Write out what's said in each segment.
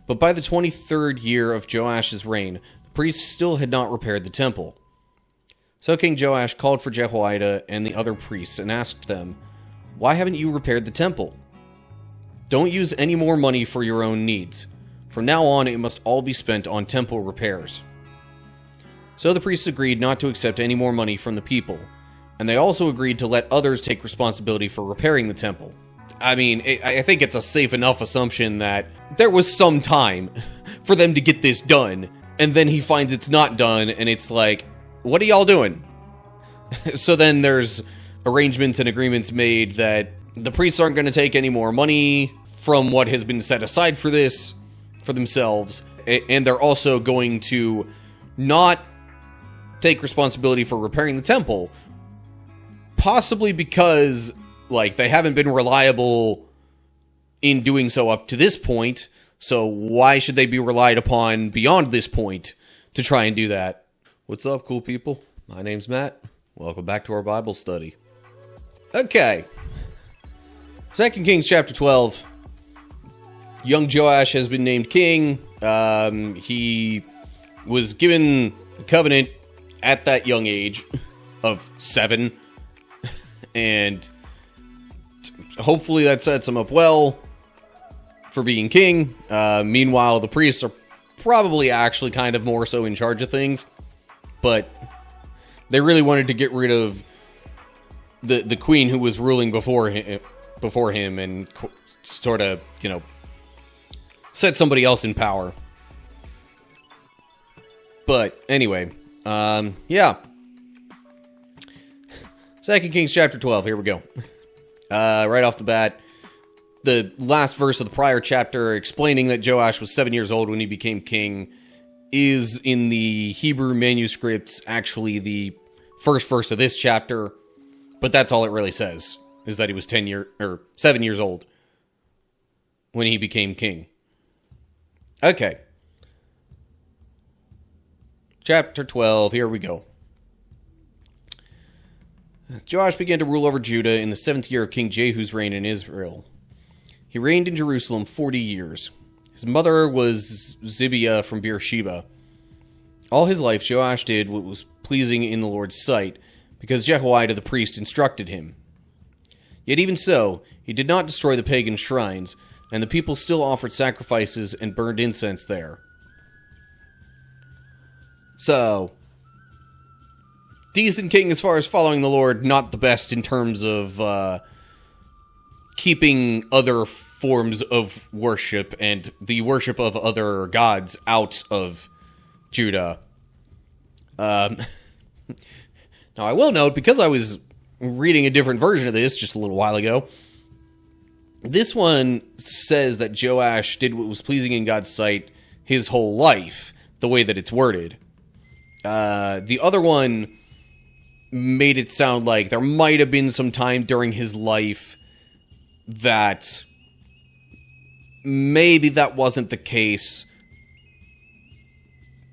But by the 23rd year of Joash's reign, the priests still had not repaired the temple. So King Joash called for Jehoiada and the other priests and asked them, "Why haven't you repaired the temple? Don't use any more money for your own needs. From now on, it must all be spent on temple repairs." So the priests agreed not to accept any more money from the people, and they also agreed to let others take responsibility for repairing the temple. I mean, I think it's a safe enough assumption that there was some time for them to get this done, and then he finds it's not done, and it's like, what are y'all doing? So then there's arrangements and agreements made that the priests aren't going to take any more money from what has been set aside for this, for themselves, and they're also going to not take responsibility for repairing the temple, possibly because, like, they haven't been reliable in doing so up to this point, so why should they be relied upon beyond this point to try and do that? What's up, cool people? My name's Matt. Welcome back to our Bible study. Okay. 2 Kings chapter 12. Young Joash has been named king. He was given the covenant at that young age of 7. And hopefully that sets him up well for being king. Meanwhile, the priests are probably actually kind of more so in charge of things. But they really wanted to get rid of the queen who was ruling before him and sort of, set somebody else in power. But anyway, yeah. 2 Kings chapter 12, here we go. Right off the bat, the last verse of the prior chapter explaining that Joash was 7 years old when he became king is in the Hebrew manuscripts actually the first verse of this chapter, but that's all it really says, is that he was 7 years old when he became king. Okay. Chapter 12, here we go. Joash began to rule over Judah in the 7th year of King Jehu's reign in Israel. He reigned in Jerusalem 40 years. His mother was Zibiah from Beersheba. All his life Joash did what was pleasing in the Lord's sight, because Jehoiada the priest instructed him. Yet even so, he did not destroy the pagan shrines, and the people still offered sacrifices and burned incense there. So, decent king as far as following the Lord, not the best in terms of keeping other forms of worship and the worship of other gods out of Judah. Now, I will note, because I was reading a different version of this just a little while ago, this one says that Joash did what was pleasing in God's sight his whole life, the way that it's worded. The other one made it sound like there might have been some time during his life that maybe that wasn't the case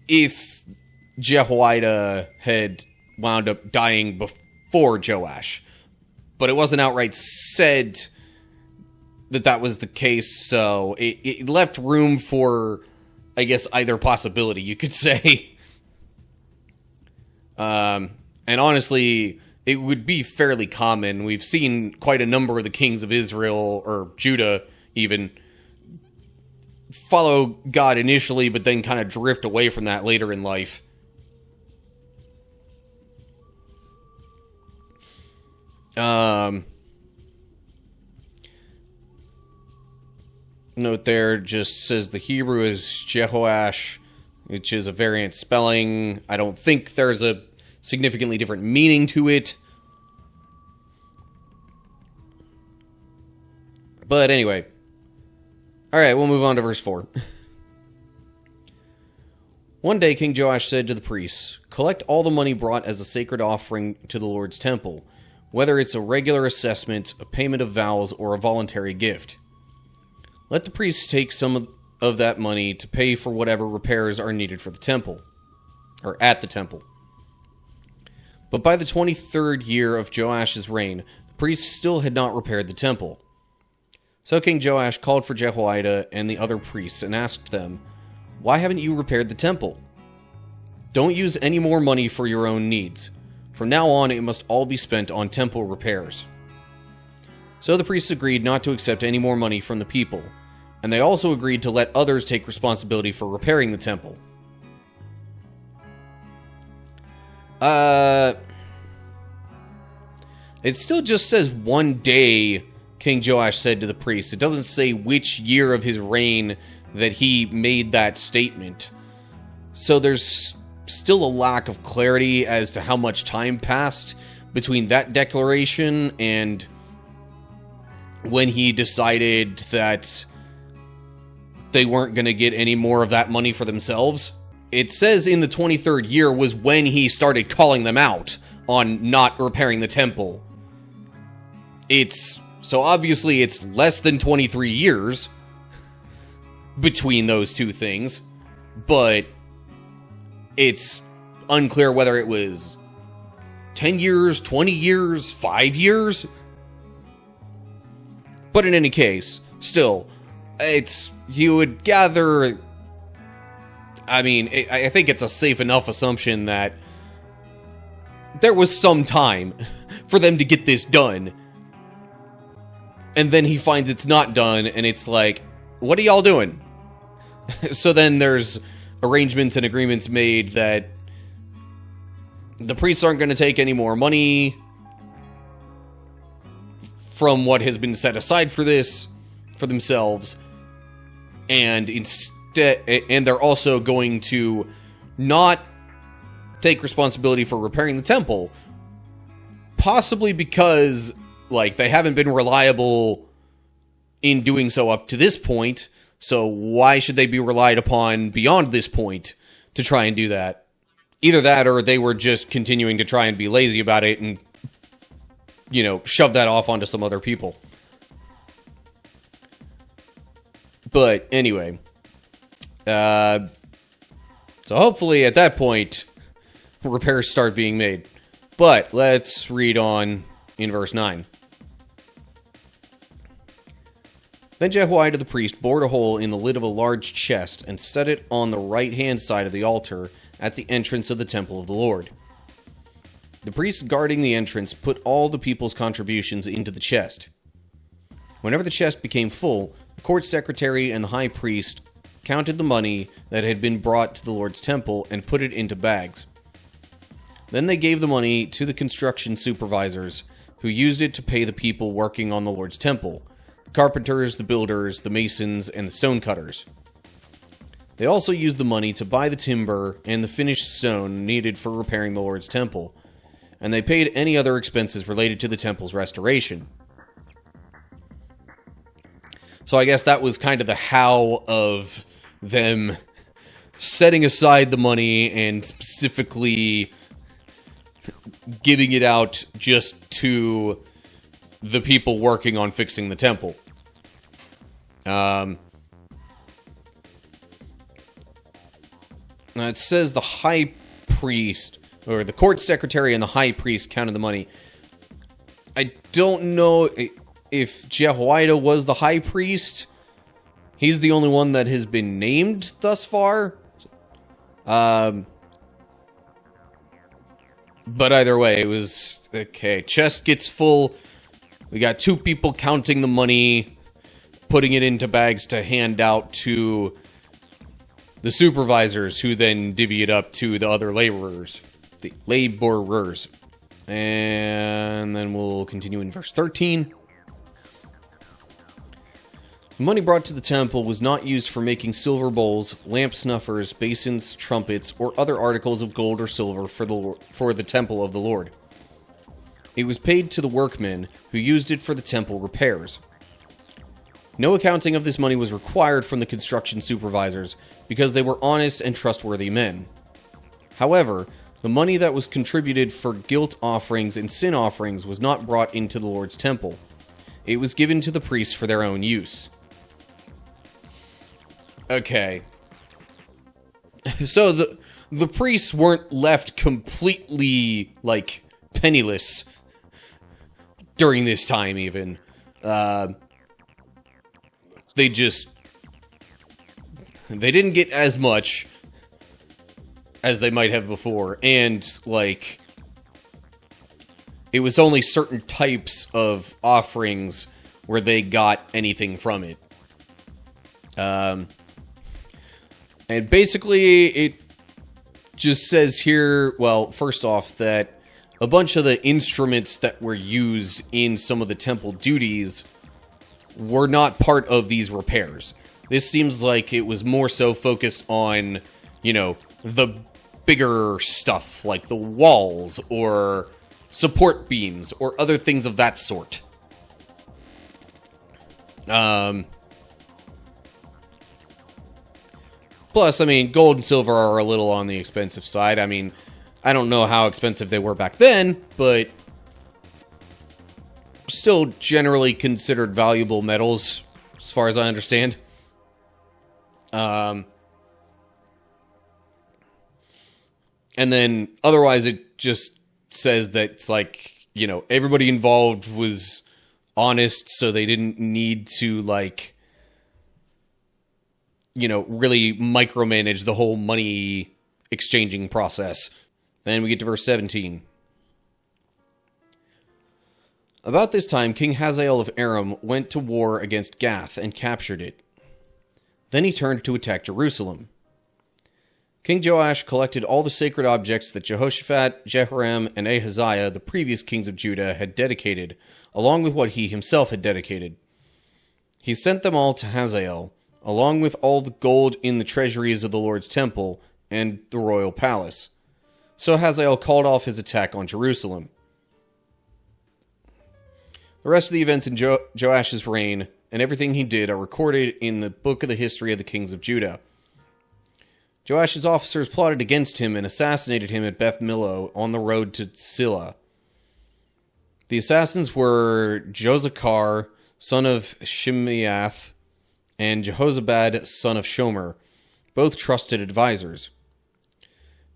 if Jehoiada had wound up dying before Joash. But it wasn't outright said that that was the case, so it left room for, I guess, either possibility, you could say. And honestly, it would be fairly common. We've seen quite a number of the kings of Israel, or Judah even, follow God initially, but then kind of drift away from that later in life. Note there just says the Hebrew is Jehoash, which is a variant spelling. I don't think there's a significantly different meaning to it. But anyway. Alright, we'll move on to verse 4. One day King Joash said to the priests, "Collect all the money brought as a sacred offering to the Lord's temple, whether it's a regular assessment, a payment of vows, or a voluntary gift. Let the priests take some of that money to pay for whatever repairs are needed for the temple, or at the temple." But by the 23rd year of Joash's reign, the priests still had not repaired the temple. So King Joash called for Jehoiada and the other priests and asked them, "Why haven't you repaired the temple? Don't use any more money for your own needs. From now on, it must all be spent on temple repairs." So the priests agreed not to accept any more money from the people, and they also agreed to let others take responsibility for repairing the temple. It still just says one day, King Joash said to the priests. It doesn't say which year of his reign that he made that statement. So there's still a lack of clarity as to how much time passed between that declaration and when he decided that they weren't going to get any more of that money for themselves. It says in the 23rd year was when he started calling them out on not repairing the temple. So obviously it's less than 23 years between those two things, but it's unclear whether it was 10 years, 20 years, 5 years. But in any case, still, you would gather, I think it's a safe enough assumption that there was some time for them to get this done. And then he finds it's not done, and it's like, what are y'all doing? So then there's arrangements and agreements made that the priests aren't going to take any more money from what has been set aside for this, for themselves, and they're also going to not take responsibility for repairing the temple, possibly because, they haven't been reliable in doing so up to this point, so why should they be relied upon beyond this point to try and do that? Either that, or they were just continuing to try and be lazy about it and shove that off onto some other people. But anyway, so hopefully at that point, repairs start being made. But let's read on in verse 9. Then Jehoiada the priest bored a hole in the lid of a large chest and set it on the right-hand side of the altar at the entrance of the temple of the Lord. The priests guarding the entrance put all the people's contributions into the chest. Whenever the chest became full, the court secretary and the high priest counted the money that had been brought to the Lord's temple and put it into bags. Then they gave the money to the construction supervisors, who used it to pay the people working on the Lord's temple: the carpenters, the builders, the masons, and the stonecutters. They also used the money to buy the timber and the finished stone needed for repairing the Lord's temple, and they paid any other expenses related to the temple's restoration. So I guess that was kind of the how of them setting aside the money and specifically giving it out just to the people working on fixing the temple. Now it says the high priest, or the court secretary and the high priest counted the money. I don't know if Jehoiada was the high priest. He's the only one that has been named thus far. But either way, it was, okay, chest gets full. We got two people counting the money, putting it into bags to hand out to the supervisors, who then divvy it up to the other laborers. The laborers. And then we'll continue in verse 13. The money brought to the temple was not used for making silver bowls, lamp snuffers, basins, trumpets, or other articles of gold or silver for the temple of the Lord. It was paid to the workmen who used it for the temple repairs. No accounting of this money was required from the construction supervisors because they were honest and trustworthy men. However, the money that was contributed for guilt offerings and sin offerings was not brought into the Lord's temple. It was given to the priests for their own use. Okay. So the priests weren't left completely, penniless during this time, even. they didn't get as much as they might have before, and, like, it was only certain types of offerings where they got anything from it. And basically, it just says here, well, first off, that a bunch of the instruments that were used in some of the temple duties were not part of these repairs. This seems like it was more so focused on, you know, the bigger stuff, like the walls, or support beams, or other things of that sort. Plus, I mean, gold and silver are a little on the expensive side. I mean, I don't know how expensive they were back then, but still generally considered valuable metals, as far as I understand. And then, otherwise, it just says that it's like, you know, everybody involved was honest, so they didn't need to, like, you know, really micromanage the whole money exchanging process. Then we get to verse 17. About this time, King Hazael of Aram went to war against Gath and captured it. Then he turned to attack Jerusalem. King Joash collected all the sacred objects that Jehoshaphat, Jehoram, and Ahaziah, the previous kings of Judah, had dedicated, along with what he himself had dedicated. He sent them all to Hazael, along with all the gold in the treasuries of the Lord's temple and the royal palace. So Hazael called off his attack on Jerusalem. The rest of the events in Joash's reign and everything he did are recorded in the book of the history of the kings of Judah. Joash's officers plotted against him and assassinated him at Beth Millo on the road to Silla. The assassins were Josachar, son of Shimeath, and Jehozabad, son of Shomer, both trusted advisors.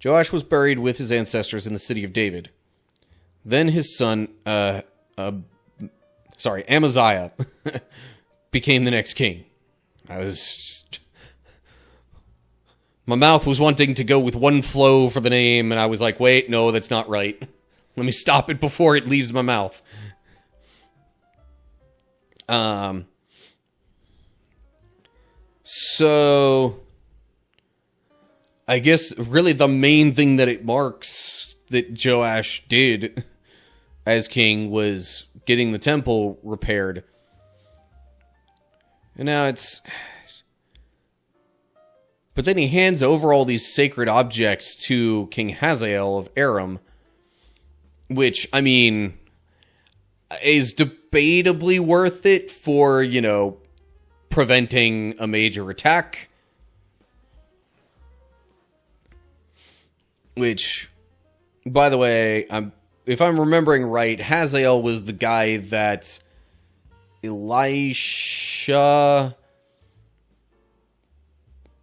Joash was buried with his ancestors in the city of David. Then his son, Amaziah, became the next king. My mouth was wanting to go with one flow for the name, and I was like, wait, no, that's not right. Let me stop it before it leaves my mouth. So, I guess really the main thing that it marks that Joash did as king was getting the temple repaired. And now it's... But then he hands over all these sacred objects to King Hazael of Aram, which, I mean, is debatably worth it for, you know, preventing a major attack. Which, by the way, if I'm remembering right, Hazael was the guy that Elisha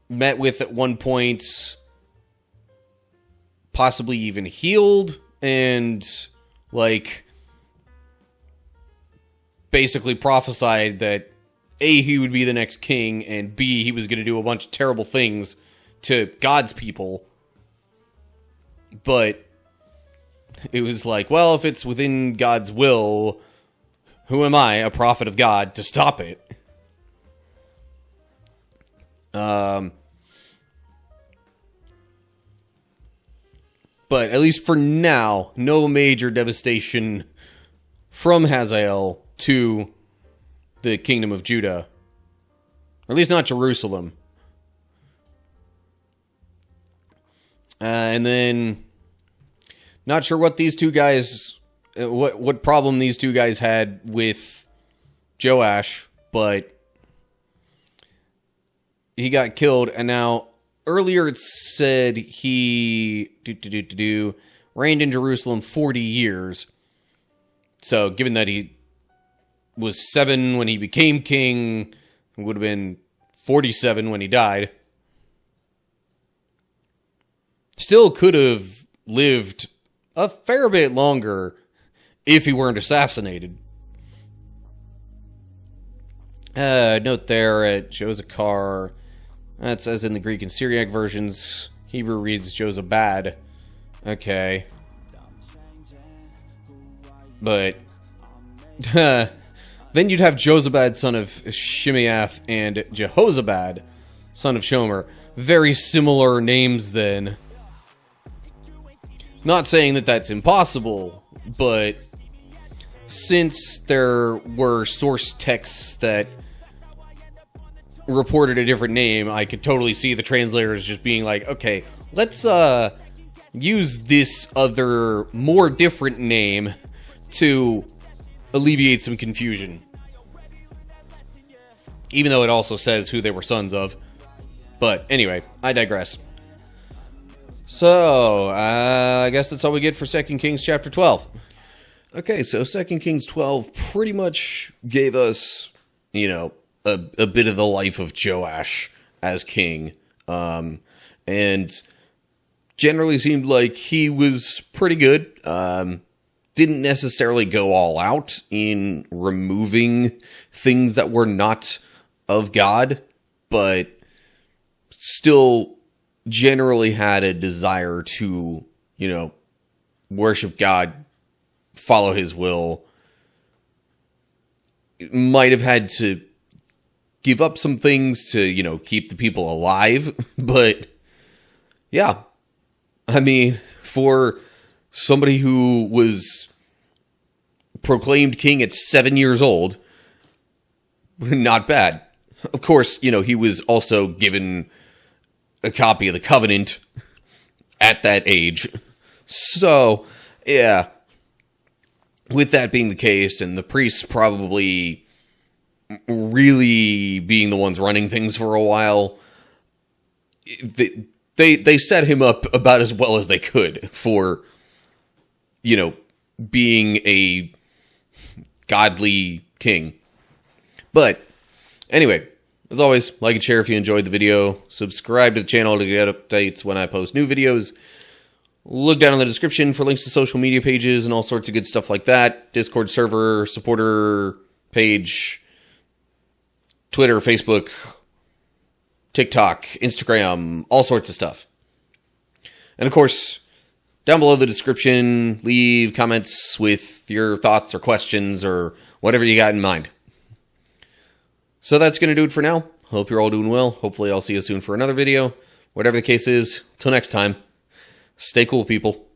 met with at one point, possibly even healed, and, like, basically prophesied that A, he would be the next king, and B, he was going to do a bunch of terrible things to God's people. But it was like, well, if it's within God's will, who am I, a prophet of God, to stop it? But at least for now, no major devastation from Hazael to the kingdom of Judah. Or at least not Jerusalem. And then, not sure what these two guys, what problem these two guys had with Joash, but he got killed, and now, earlier it said he reigned in Jerusalem 40 years. So, given that he was 7 when he became king, it would have been 47 when he died. Still could have lived a fair bit longer if he weren't assassinated. Note there at Josakar. That says in the Greek and Syriac versions, Hebrew reads Josabad. Okay. But then you'd have Josabad, son of Shimeath, and Jehozabad, son of Shomer. Very similar names then. Not saying that that's impossible, but since there were source texts that reported a different name, I could totally see the translators just being like, okay, let's use this other, more different name to alleviate some confusion. Even though it also says who they were sons of. But anyway, I digress. So, I guess that's all we get for 2 Kings chapter 12. Okay, so 2 Kings 12 pretty much gave us, you know, a bit of the life of Joash as king. And generally seemed like he was pretty good. Didn't necessarily go all out in removing things that were not of God, but still generally had a desire to, you know, worship God, follow his will. Might have had to give up some things to, you know, keep the people alive, but yeah. I mean, for somebody who was proclaimed king at 7 years old, not bad. Of course, you know, he was also given a copy of the covenant at that age. So, yeah. With that being the case, and the priests probably really being the ones running things for a while, they set him up about as well as they could for, you know, being a godly king. But anyway, as always, like and share if you enjoyed the video. Subscribe to the channel to get updates when I post new videos. Look down in the description for links to social media pages and all sorts of good stuff like that. Discord server, supporter page, Twitter, Facebook, TikTok, Instagram, all sorts of stuff. And of course, down below the description, leave comments with your thoughts or questions or whatever you got in mind. So that's going to do it for now. Hope you're all doing well. Hopefully I'll see you soon for another video. Whatever the case is, till next time, stay cool, people.